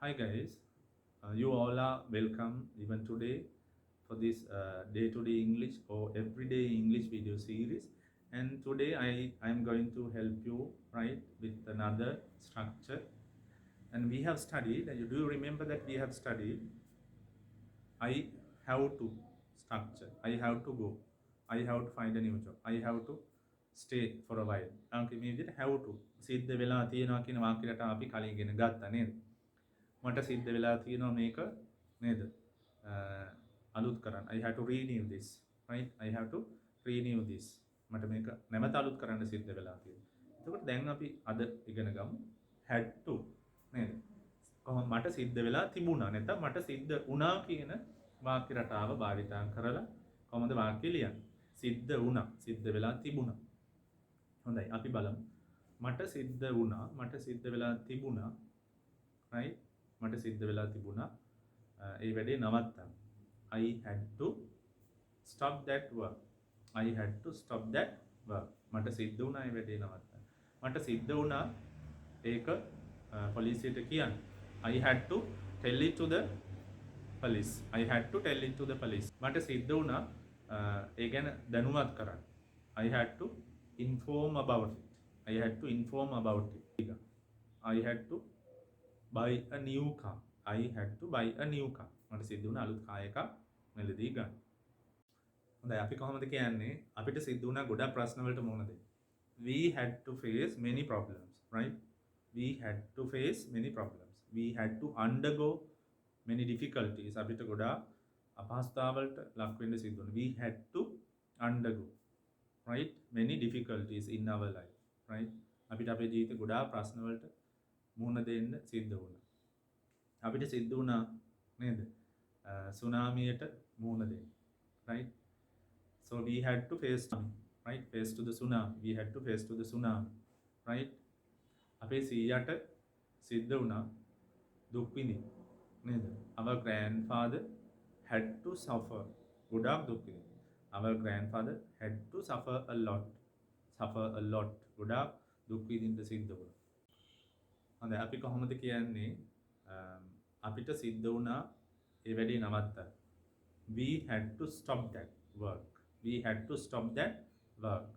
Hi guys, you all are welcome even today for this day-to-day English or everyday English video series. And today I am going to help you right with another structure. And we have studied, and you do remember that we have studied I have to structure, I have to go, I have to find a new job, I have to stay for a while. Okay, මේ විදිහට have to සිද්ධ වෙලා තියෙනවා කියන වාක්‍යයට අපි කලින් ඉගෙන ගත්තා නේද? මට සිද්ධ වෙලා තියෙනවා මේක නේද? අලුත් කරන්න. I have to renew this, right? I have to renew this. මට මේක නැවත අලුත් කරන්න සිද්ධ වෙලා තියෙනවා. එතකොට දැන් අපි අද ඉගෙන ගමු had to නේද? කොහොම මට සිද්ධ වෙලා තිබුණා නැත්නම් මට සිද්ධ වුණා කියන වාක්‍ය රටාව භාවිතා කරලා කොහොමද වාක්‍ය ලියන්නේ? සිද්ධ වුණා, සිද්ධ වෙලා තිබුණා. හොඳයි අපි බලමු. මට සිද්ධ වුණා, මට සිද්ධ වෙලා තිබුණා, right? මට සිද්ධ වෙලා තිබුණා ඒ වැඩේ නවත්තන්න. I had to stop that work. I had to stop that work. මට සිද්ධ වුණා ඒ වැඩේ නවත්තන්න. මට සිද්ධ වුණා ඒක පොලිසියට කියන්න. I had to tell it to the police. I had to tell it to the police. මට සිද්ධ වුණා ඒ ගැන දැනුවත් කරන්න. I had to inform about it. I had to inform about it. I had to buy a new car. I had to buy a new car. මට සිද්ධ වුණා අලුත් කාර් එකක් මෙලදී ගන්න. හොඳයි අපි කොහොමද කියන්නේ අපිට සිද්ධ වුණා ගොඩක් ප්‍රශ්න වලට මුහුණ දෙන්න. We had to face many problems, right? We had to face many problems. We had to undergo many difficulties. අපිට ගොඩාක් අපහසුතාවලට ලක් වෙන්න සිද්ධ වුණා. We had to undergo, right? Many difficulties in our life, right? අපිට අපේ ජීවිතේ ගොඩාක් ප්‍රශ්න වලට මුහුණ දෙන්න සිද්ධ වුණා. අපිට සිද්ධ වුණා නේද? සුනාමියට මුහුණ දෙන්න, right? So we had to face, right? Face to the tsunami. We had to face to the tsunami, right? අපේ සීයාට සිද්ධ වුණා දුක් විඳින්න නේද? Our grandfather had to suffer. ගොඩාක් දුක් විඳින්න. Our grandfather had to suffer a lot. Suffer a lot. ගොඩාක් දුක් විඳින්න සිද්ධ වුණා. හොඳයි අපි කොහොමද කියන්නේ අපිට සිද්ධ වුණා ඒ වැඩේ නවත්තන්න. We had to stop that work. We had to stop that work.